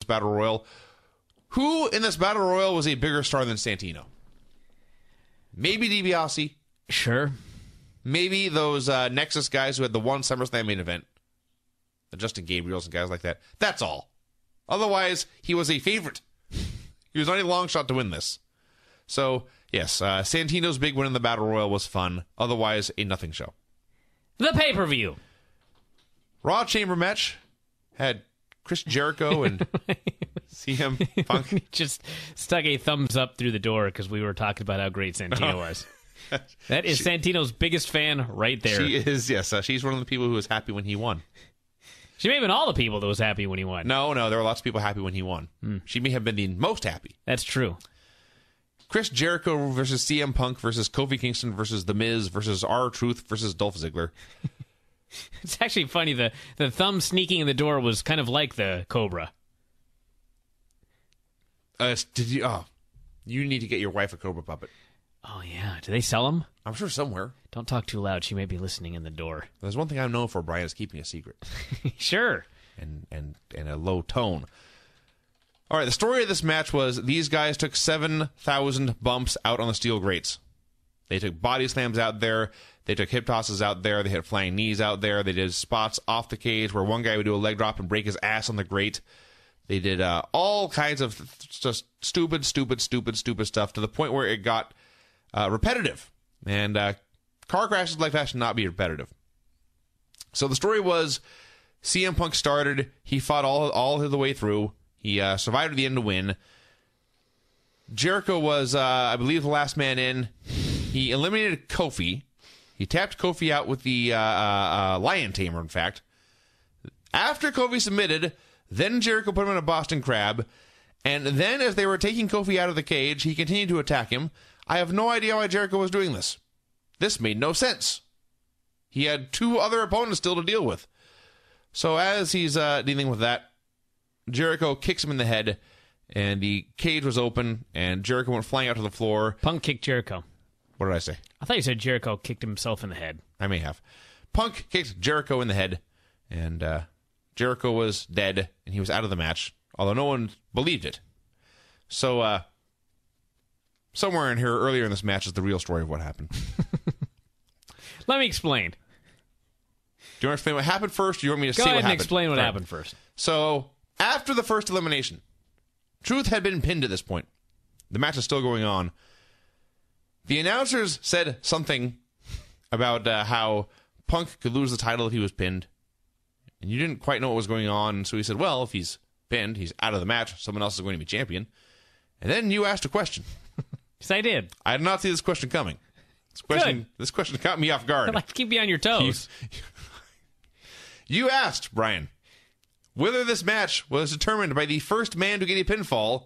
Battle Royal. Who in this Battle Royal was a bigger star than Santino? Maybe DiBiase. Sure. Maybe those Nexus guys who had the one SummerSlam main event. The Justin Gabriels and guys like that. That's all. Otherwise, he was a favorite. He was only a long shot to win this. So, yes, Santino's big win in the Battle Royal was fun. Otherwise, a nothing show. The pay-per-view. Raw Chamber match had Chris Jericho and CM Punk. Just stuck a thumbs up through the door because we were talking about how great Santino was. That is Santino's biggest fan right there. She is, yes. She's one of the people who was happy when he won. She may have been all the people that was happy when he won. No, there were lots of people happy when he won. She may have been the most happy. That's true. Chris Jericho versus CM Punk versus Kofi Kingston versus The Miz versus R-Truth versus Dolph Ziggler. It's actually funny. The thumb sneaking in the door was kind of like the Cobra. You need to get your wife a Cobra puppet. Oh, yeah. Do they sell them? I'm sure somewhere. Don't talk too loud. She may be listening in the door. There's one thing I'm known for, Brian, is keeping a secret. Sure. And a low tone. All right, the story of this match was these guys took 7,000 bumps out on the steel grates. They took body slams out there. They took hip tosses out there. They hit flying knees out there. They did spots off the cage where one guy would do a leg drop and break his ass on the grate. They did all kinds of just stupid stuff to the point where it got repetitive. And car crashes like that should not be repetitive. So the story was CM Punk started. He fought all the way through. He survived to the end to win. Jericho was, I believe, the last man in. He eliminated Kofi. He tapped Kofi out with the Lion Tamer, in fact. After Kofi submitted, then Jericho put him in a Boston Crab. And then as they were taking Kofi out of the cage, he continued to attack him. I have no idea why Jericho was doing this. This made no sense. He had two other opponents still to deal with. So as he's dealing with that, Jericho kicks him in the head, and the cage was open, and Jericho went flying out to the floor. Punk kicked Jericho. What did I say? I thought you said Jericho kicked himself in the head. I may have. Punk kicked Jericho in the head, and Jericho was dead, and he was out of the match, although no one believed it. So, somewhere in here, earlier in this match, is the real story of what happened. Let me explain. Do you want to explain what happened first, or do you want me to Go say ahead what and happened? explain what happened first. So, after the first elimination, Truth had been pinned at this point. The match is still going on. The announcers said something about how Punk could lose the title if he was pinned. And you didn't quite know what was going on, so he said, well, if he's pinned, he's out of the match, someone else is going to be champion. And then you asked a question. Yes, I did. I did not see this question coming. This question caught me off guard. I'd like to keep you on your toes. You asked, Brian, whether this match was determined by the first man to get a pinfall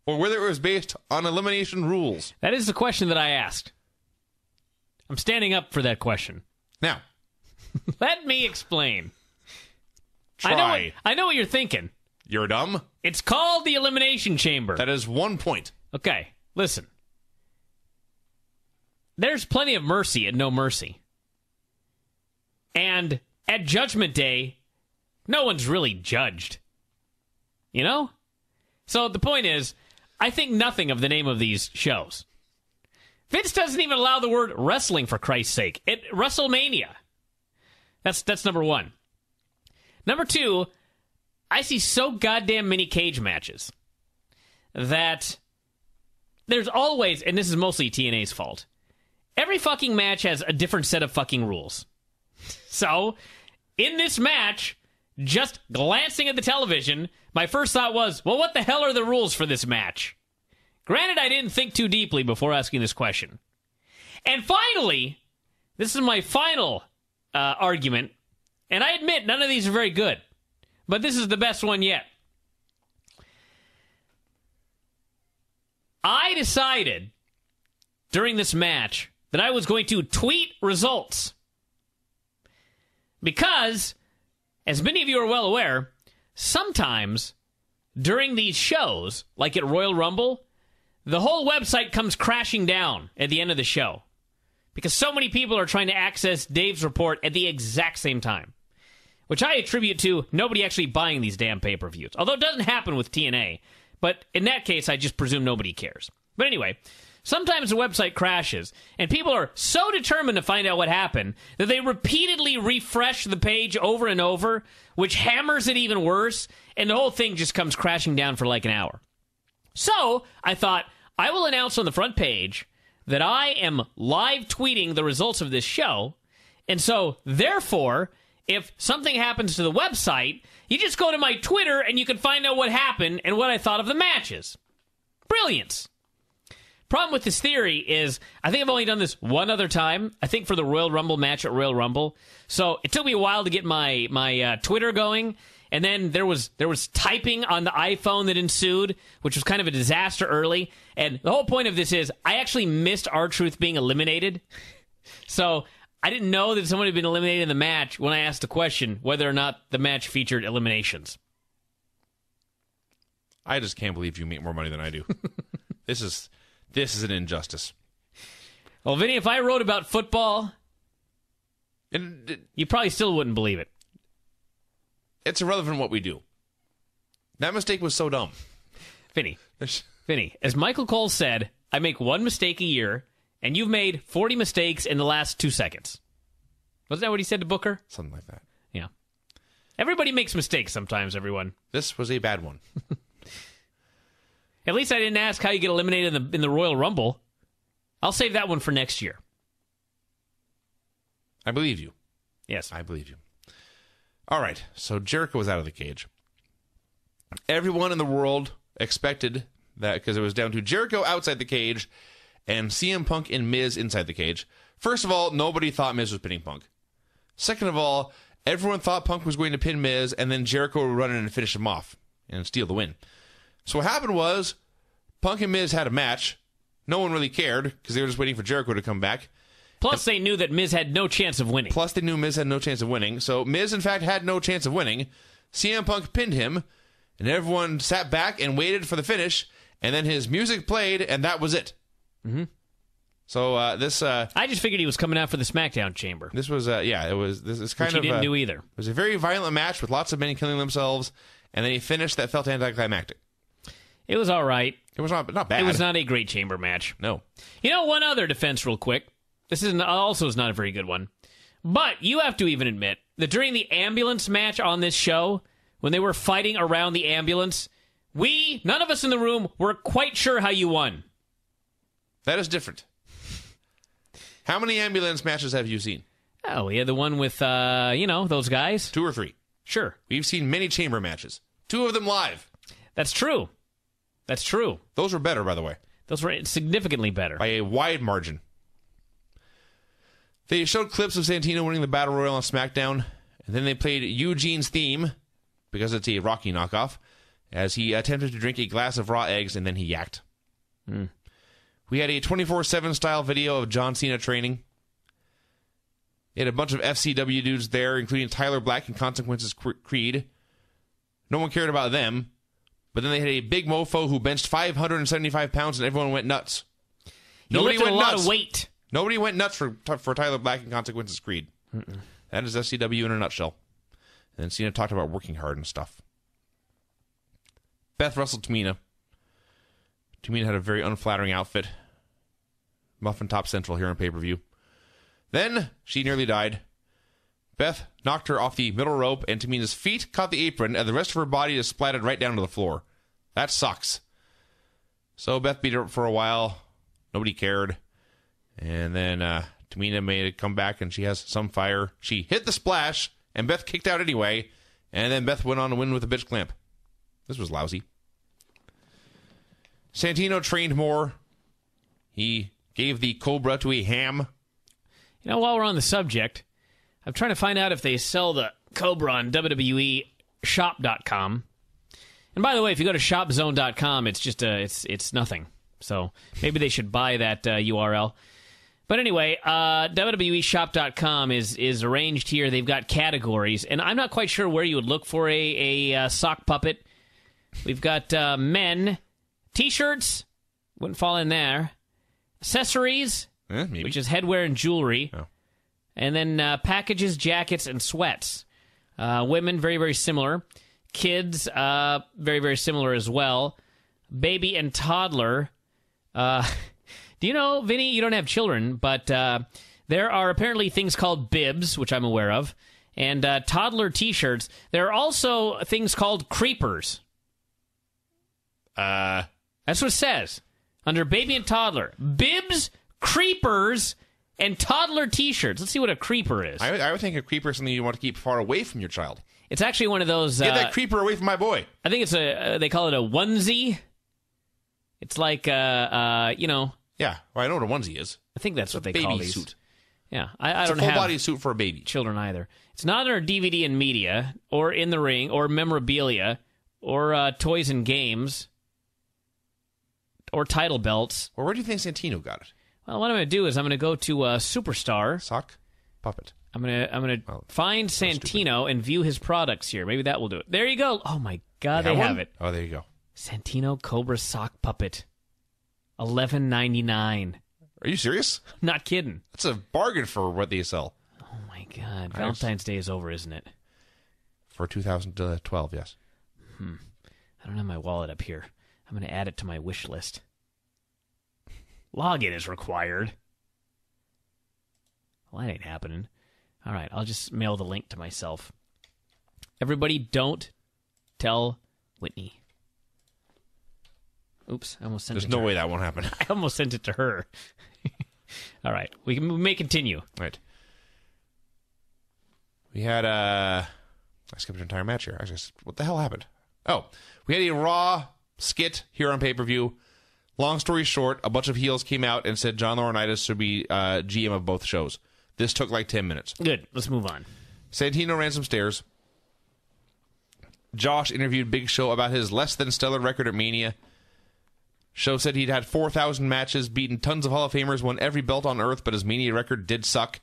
or whether it was based on elimination rules. That is the question that I asked. I'm standing up for that question. Now, let me explain. try. I know what you're thinking. You're dumb? It's called the Elimination Chamber. That is 1 point. Okay, listen. There's plenty of mercy and no mercy. And at Judgment Day, no one's really judged. You know? So the point is, I think nothing of the name of these shows. Vince doesn't even allow the word wrestling, for Christ's sake. WrestleMania. That's number one. Number two, I see so goddamn many cage matches that there's always, and this is mostly TNA's fault, every fucking match has a different set of fucking rules. So, in this match, just glancing at the television, my first thought was, well, what the hell are the rules for this match? Granted, I didn't think too deeply before asking this question. And finally, this is my final argument, and I admit none of these are very good, but this is the best one yet. I decided during this match that I was going to tweet results. Because, as many of you are well aware, sometimes during these shows, like at Royal Rumble, the whole website comes crashing down at the end of the show. Because so many people are trying to access Dave's report at the exact same time. which I attribute to nobody actually buying these damn pay-per-views. Although it doesn't happen with TNA, but in that case, I just presume nobody cares. But anyway, sometimes the website crashes, and people are so determined to find out what happened that they repeatedly refresh the page over and over, which hammers it even worse, and the whole thing just comes crashing down for like an hour. So, I thought, I will announce on the front page that I am live tweeting the results of this show, and so, therefore, if something happens to the website, you just go to my Twitter and you can find out what happened and what I thought of the matches. Brilliance. Problem with this theory is, I think I've only done this one other time. I think for the Royal Rumble match at Royal Rumble. So it took me a while to get my Twitter going, and then there was typing on the iPhone that ensued, which was kind of a disaster early. And the whole point of this is, I actually missed R-Truth being eliminated. So I didn't know that someone had been eliminated in the match when I asked the question whether or not the match featured eliminations. I just can't believe you make more money than I do. This is an injustice. Well, Vinny, if I wrote about football, you probably still wouldn't believe it. It's irrelevant what we do. That mistake was so dumb. Vinny, as Michael Cole said, I make one mistake a year, and you've made 40 mistakes in the last 2 seconds. Wasn't that what he said to Booker? Something like that. Yeah. Everybody makes mistakes sometimes, everyone. This was a bad one. At least I didn't ask how you get eliminated in the Royal Rumble. I'll save that one for next year. I believe you. Yes. I believe you. All right, so Jericho was out of the cage. Everyone in the world expected that because it was down to Jericho outside the cage and CM Punk and Miz inside the cage. First of all, nobody thought Miz was pinning Punk. Second of all, everyone thought Punk was going to pin Miz, and then Jericho would run in and finish him off and steal the win. So what happened was, Punk and Miz had a match. No one really cared, because they were just waiting for Jericho to come back. Plus, they knew that Miz had no chance of winning. So Miz, in fact, had no chance of winning. CM Punk pinned him, and everyone sat back and waited for the finish, and then his music played, and that was it. Mm-hmm. So I just figured he was coming out for the Smackdown chamber. This was, this is kind Which of... he didn't do either. It was a very violent match with lots of men killing themselves, and then he finished that felt anticlimactic. It was all right. It was not bad. It was not a great chamber match. No. You know, one other defense real quick. This is not a very good one. But you have to even admit that during the ambulance match on this show, when they were fighting around the ambulance, none of us in the room were quite sure how you won. That is different. How many ambulance matches have you seen? Oh, we had the one with, those guys. 2 or 3. Sure. We've seen many chamber matches. 2 of them live. That's true. Those were better, by the way. Those were significantly better. By a wide margin. They showed clips of Santino winning the Battle Royal on SmackDown, and then they played Eugene's theme, because it's a Rocky knockoff, as he attempted to drink a glass of raw eggs, and then he yacked. We had a 24/7 style video of John Cena training. They had a bunch of FCW dudes there, including Tyler Black and Consequences Creed. No one cared about them. But then they had a big mofo who benched 575 pounds, and everyone went nuts. Nobody went nuts. A lot of weight. Nobody went nuts for Tyler Black and Consequences Creed. That is FCW in a nutshell. And then Cena talked about working hard and stuff. Beth wrestled Tamina. Tamina had a very unflattering outfit. Muffin Top Central here on pay-per-view. Then she nearly died. Beth knocked her off the middle rope, and Tamina's feet caught the apron, and the rest of her body just splattered right down to the floor. That sucks. So Beth beat her up for a while. Nobody cared. And then Tamina made it come back, and she has some fire. She hit the splash, and Beth kicked out anyway. And then Beth went on to win with a bitch clamp. This was lousy. Santino trained more. He gave the Cobra to a ham. You know, while we're on the subject, I'm trying to find out if they sell the Cobra on WWE shop.com. And by the way, if you go to shopzone.com, it's just it's nothing. So maybe they should buy that URL. But anyway, WWE shop.com is arranged here. They've got categories, and I'm not quite sure where you would look for a sock puppet. We've got men, T-shirts, wouldn't fall in there. Accessories, which is headwear and jewelry. Oh. And then packages, jackets, and sweats. Women, very, very similar. Kids, very, very similar as well. Baby and toddler. Do you know, Vinny, you don't have children, but there are apparently things called bibs, which I'm aware of, and toddler T-shirts. There are also things called creepers. That's what it says. Under baby and toddler. Bibs, creepers, and toddler T-shirts. Let's see what a creeper is. I would think a creeper is something you want to keep far away from your child. It's actually one of those... Get that creeper away from my boy. I think it's they call it a onesie. It's like, you know... Yeah, well, I know what a onesie is. I think that's what they call these. Baby suit. Yeah, I don't have... It's a full-body suit for a baby. Children either. It's not in our DVD and media, or in the ring, or memorabilia, or toys and games, or title belts. Well, where do you think Santino got it? Well, what I'm going to do is I'm going to go to Superstar. Sock? Puppet. I'm gonna find Santino and view his products here. Maybe that will do it. There you go. Oh my God, they have it. Oh, there you go. Santino Cobra sock puppet, $11.99. Are you serious? Not kidding. That's a bargain for what they sell. Oh my God, Valentine's Day is over, isn't it? For 2012, yes. I don't have my wallet up here. I'm gonna add it to my wish list. Login is required. Well, that ain't happening. All right, I'll just mail the link to myself. Everybody, don't tell Whitney. Oops, I almost sent it to her. There's no way that won't happen. I almost sent it to her. All right, we may continue. Right. We had I skipped an entire match here. Actually, what the hell happened? Oh, we had a Raw skit here on pay-per-view. Long story short, a bunch of heels came out and said John Laurinaitis should be GM of both shows. This took like 10 minutes. Good. Let's move on. Santino ran some stairs. Josh interviewed Big Show about his less than stellar record at Mania. Show said he'd had 4,000 matches, beaten tons of Hall of Famers, won every belt on Earth, but his Mania record did suck.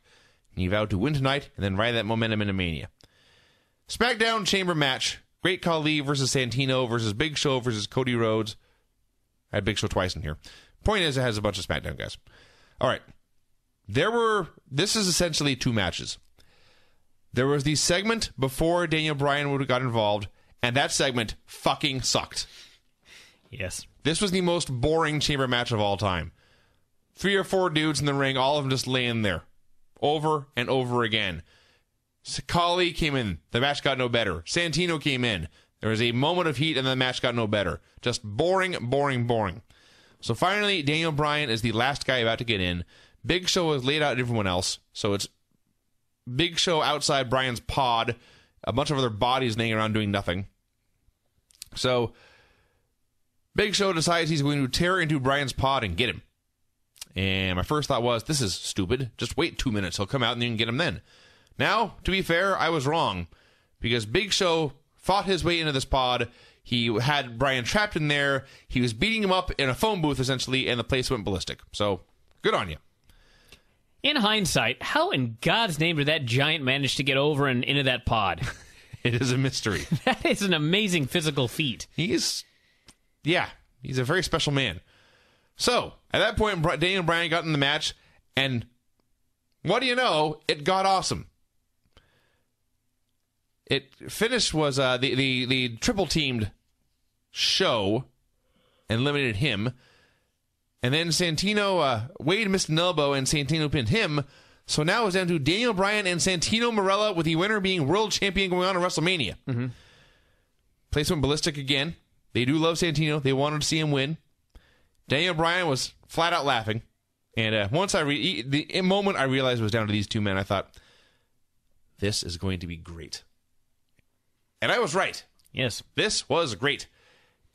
And he vowed to win tonight and then ride that momentum into Mania. Smackdown chamber match. Great Khali versus Santino versus Big Show versus Cody Rhodes. I had Big Show twice in here. Point is, it has a bunch of Smackdown guys. All right. This is essentially two matches. There was the segment before Daniel Bryan would have got involved, and that segment fucking sucked. Yes. This was the most boring chamber match of all time. 3 or 4 dudes in the ring, all of them just laying there. Over and over again. Khali came in. The match got no better. Santino came in. There was a moment of heat, and the match got no better. Just boring, boring, boring. So finally, Daniel Bryan is the last guy about to get in. Big Show has laid out everyone else. So it's Big Show outside Bryan's pod. A bunch of other bodies laying around doing nothing. So Big Show decides he's going to tear into Bryan's pod and get him. And my first thought was, this is stupid. Just wait 2 minutes. He'll come out and you can get him then. Now, to be fair, I was wrong. Because Big Show fought his way into this pod. He had Bryan trapped in there. He was beating him up in a phone booth, essentially, and the place went ballistic. So, good on you. In hindsight, how in God's name did that giant manage to get over and into that pod? It is a mystery. That is an amazing physical feat. He's a very special man. So, at that point, Daniel Bryan got in the match, and what do you know? It got awesome. It finished was the triple teamed Show and eliminated him. And then Santino, Wade missed an elbow and Santino pinned him. So now it's down to Daniel Bryan and Santino Marella, with the winner being world champion going on at WrestleMania. Mm-hmm. Place went ballistic again. They do love Santino. They wanted to see him win. Daniel Bryan was flat out laughing. And once the moment I realized it was down to these two men, I thought, this is going to be great. And I was right. Yes. This was great.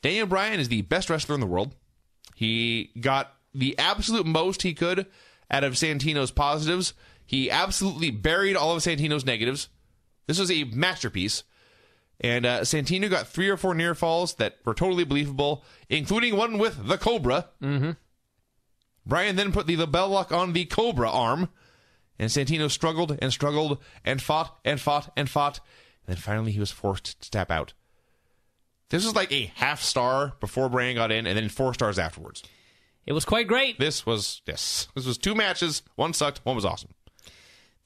Daniel Bryan is the best wrestler in the world. He got the absolute most he could out of Santino's positives. He absolutely buried all of Santino's negatives. This was a masterpiece. And Santino got 3 or 4 near falls that were totally believable, including one with the Cobra. Mm-hmm. Bryan then put the lapel lock on the Cobra arm. And Santino struggled and struggled and fought and fought and fought. And then finally he was forced to tap out. This was like a half star before Bryan got in, and then 4 stars afterwards. It was quite great. This was 2 matches. One sucked, one was awesome.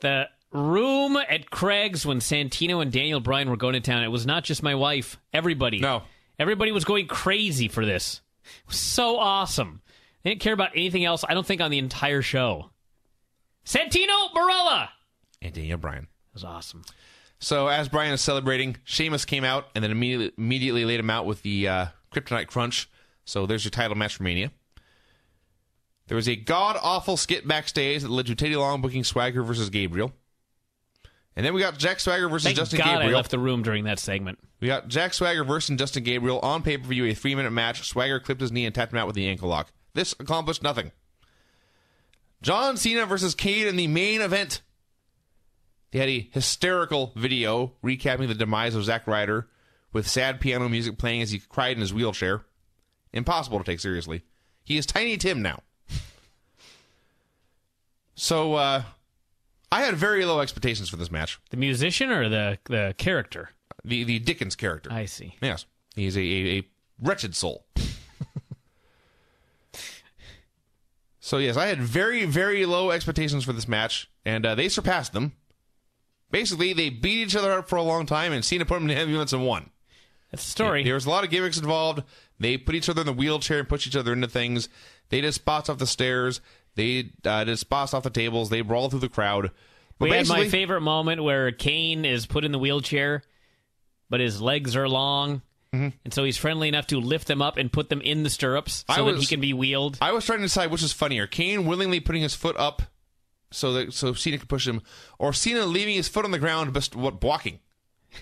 The room at Craig's when Santino and Daniel Bryan were going to town. It was not just my wife. Everybody. No. Everybody was going crazy for this. It was so awesome. They didn't care about anything else, I don't think, on the entire show. Santino Marella! And Daniel Bryan. It was awesome. So as Bryan is celebrating, Sheamus came out and then immediately laid him out with the Kryptonite Crunch. So there's your title match for Mania. There was a god-awful skit backstage that led to Teddy Long booking Swagger versus Gabriel. And then we got Jack Swagger versus Justin Gabriel. I left the room during that segment. We got Jack Swagger versus Justin Gabriel on pay-per-view, a 3-minute match. Swagger clipped his knee and tapped him out with the ankle lock. This accomplished nothing. John Cena versus Kade in the main event. They had a hysterical video recapping the demise of Zack Ryder with sad piano music playing as he cried in his wheelchair. Impossible to take seriously. He is Tiny Tim now. So, I had very low expectations for this match. The musician or the character? The Dickens character. I see. Yes. He's a wretched soul. So, yes, I had very, very low expectations for this match, and they surpassed them. Basically, they beat each other up for a long time, and Cena put them in the ambulance and won. That's the story. There was a lot of gimmicks involved. They put each other in the wheelchair and pushed each other into things. They did spots off the stairs. They did spots off the tables. They brawled through the crowd. We had my favorite moment where Kane is put in the wheelchair, but his legs are long, and so he's friendly enough to lift them up and put them in the stirrups so that he can be wheeled. I was trying to decide which is funnier, Kane willingly putting his foot up so Cena could push him, or Cena leaving his foot on the ground but blocking.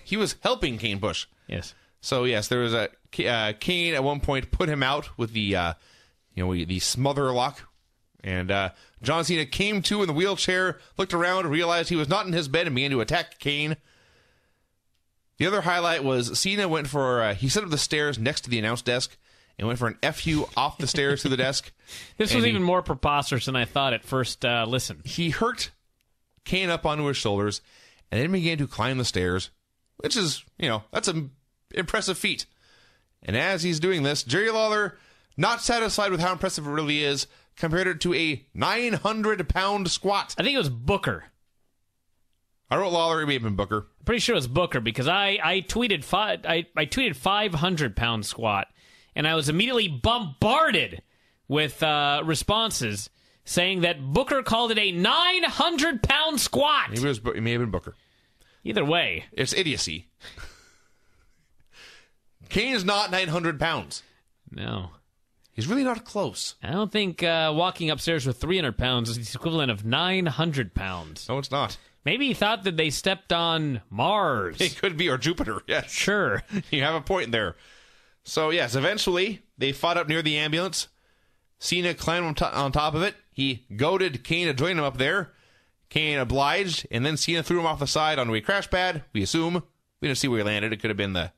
He was helping Kane push. Yes. So yes, there was a Kane at one point put him out with the the smother lock, and John Cena came to in the wheelchair, looked around, realized he was not in his bed, and began to attack Kane. The other highlight was Cena went for he set up the stairs next to the announce desk and went for an FU off the stairs to the desk. This was even more preposterous than I thought at first listen. He hurt Kane up onto his shoulders and then began to climb the stairs, which is, that's an impressive feat. And as he's doing this, Jerry Lawler, not satisfied with how impressive it really is, compared it to a 900-pound squat. I think it was Booker. I wrote Lawler, it may have been Booker. Pretty sure it was Booker because I tweeted 500-pound squat, and I was immediately bombarded with responses saying that Booker called it a 900-pound squat. It may have been Booker. Either way. It's idiocy. Kane is not 900 pounds. No. He's really not close. I don't think walking upstairs with 300 pounds is the equivalent of 900 pounds. No, it's not. Maybe he thought that they stepped on Mars. It could be, or Jupiter, yes. Sure. You have a point there. So, yes, eventually, they fought up near the ambulance. Cena climbed on top of it. He goaded Kane to join him up there. Kane obliged, and then Cena threw him off the side onto a crash pad, we assume. We didn't see where he landed. It could have been the...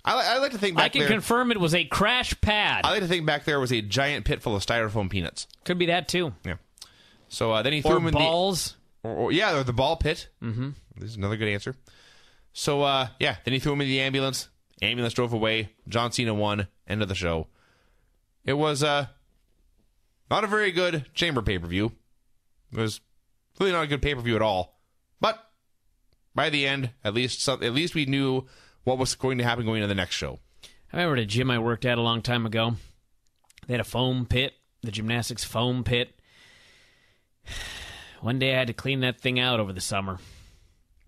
I like to think back there... I can confirm it was a crash pad. I like to think back there was a giant pit full of styrofoam peanuts. Could be that, too. Yeah. So then he threw him in balls. Or the ball pit. Mm-hmm. This is another good answer. So, then he threw him in the ambulance. Ambulance drove away. John Cena won. End of the show. It was not a very good Chamber pay-per-view. It was really not a good pay-per-view at all. But by the end, at least we knew what was going to happen going into the next show. I remember at a gym I worked at a long time ago. They had a foam pit, the gymnastics foam pit. One day I had to clean that thing out over the summer.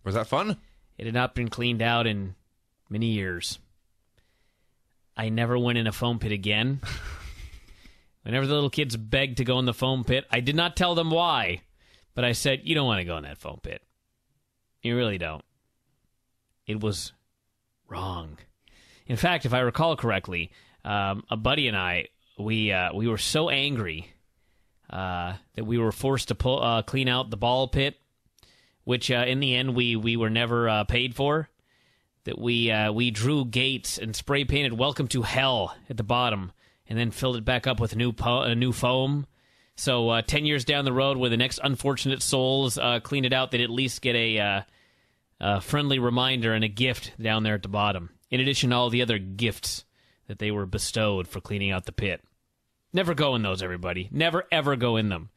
Was that fun? It had not been cleaned out in many years. I never went in a foam pit again. Whenever the little kids begged to go in the foam pit, I did not tell them why, but I said, you don't want to go in that foam pit. You really don't. It was wrong. In fact, if I recall correctly, a buddy and I, we were so angry that we were forced to clean out the ball pit, which in the end we were never paid for. That we drew gates and spray painted "Welcome to Hell" at the bottom, and then filled it back up with new foam. So 10 years down the road, when the next unfortunate souls clean it out, they'd at least get a friendly reminder and a gift down there at the bottom, in addition to all the other gifts that they were bestowed for cleaning out the pit. Never go in those, everybody. Never, ever go in them.